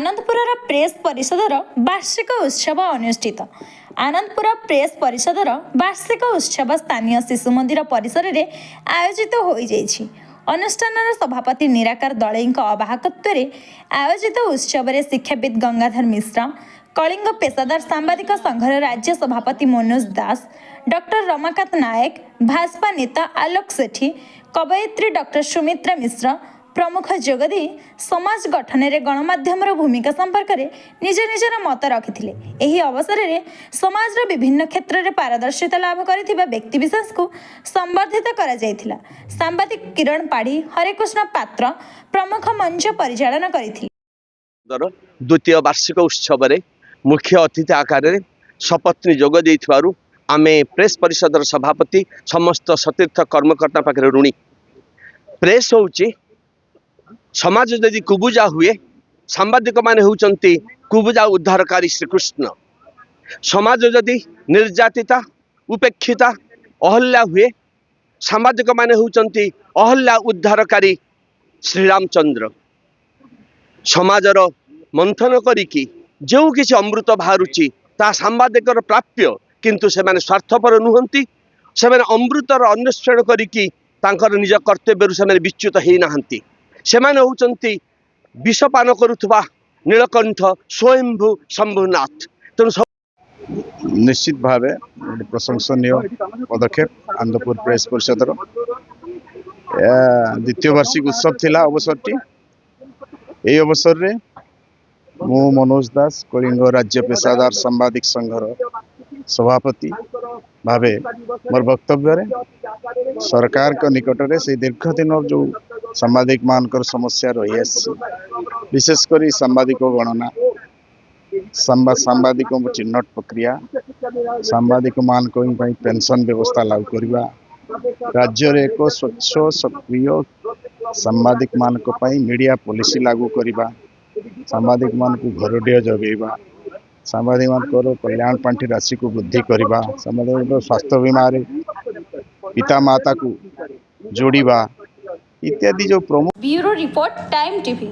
Anandpur press परिषदर वार्षिक उत्सव अनुष्ठित। Anandpur press परिषदर वार्षिक उत्सव स्थानीय शिशु मंदिर परिसर में आयोजित हो जाइछि। अनुष्ठान सभापति निराकार दलई अवाहकत्व आयोजित उत्सव में शिक्षाविद गंगाधर मिश्र, कलिंग पेशादार सांबादिक संघर राज्य सभापति मनोज दास, डॉक्टर रमाकांत नायक, भाजपा नेता आलोक सेठी, कवयित्री डॉक्टर सुमित्रा मिश्र प्रमुख जोगदी समाज गठन में गणमाध्यम भूमिका संपर्क में निज निजर मत रखिथिले। एही अवसर में समाज विभिन्न क्षेत्र में पारदर्शिता लाभ करथिबा व्यक्तिविशेष को संबर्धित करा जायथिला। सांबादिक किरण पाढ़ी, हरेकृष्ण पात्र प्रमुख मंच परिचालन करथिले। द्वितीय वार्षिक उत्सव में मुख्य अतिथि आकार शपथ जोग देइथिबारु आमे प्रेस परिषदर सभापति समस्त सतीर्थ कर्मकर्ता पाखे ऋणी। प्रेस होउची समाज यदि कुबुजा हुए सांबादिक माने होउचंती कुबुजा उद्धारकारी श्रीकृष्ण। समाज यदि निर्यातिता उपेक्षिता अहल्या हुए सांबादिक माने होउचंती अहल्या उद्धारकारी श्रीरामचंद्र। समाजर मंथन करिकी जो किसी अमृत बाहरुची ता सांबादिकर प्राप्य, किंतु से माने स्वार्थपर नुहंती। से माने अमृतर अन्वेषण करिकी तांकर निज कर्तव्य से माने विच्युत हेई नाहंती। सेमाने होउचंती विषपान करुथबा नीलकंठ स्वयंभू शंभुनाथ। तेणु निश्चित भाव प्रशंसनीय पदक्षेप आनंदपुर प्रेस परिषदर द्वितीय वार्षिक उत्सव थिला अवसरटी। यही अवसर रे मु मनोज दास कलिंग राज्य पेशादार सांबादिक संघर सभापति भावे मोर वक्तव्य रे सरकार के निकट में से दीर्घ दिन जो सांबादिक मानकर समस्या रही है, विशेषकर सांबादिक गणना, सांबादिक चिन्हट प्रक्रिया, सांबादिक मान पेंशन व्यवस्था लागू करवा, राज्य रे एक स्वच्छ सक्रिय सांबादिक मान मीडिया पॉलिसी लागू करवा, सांबादिक मान को घरडीय जगेवा, सांबादिक मान कल्याण पांठि राशि को वृद्धि करवा, सांबादिक स्वास्थ्य बीमा पिता माता को जोड़वा इत्यादि जो प्रमुख। Bureau report time TV.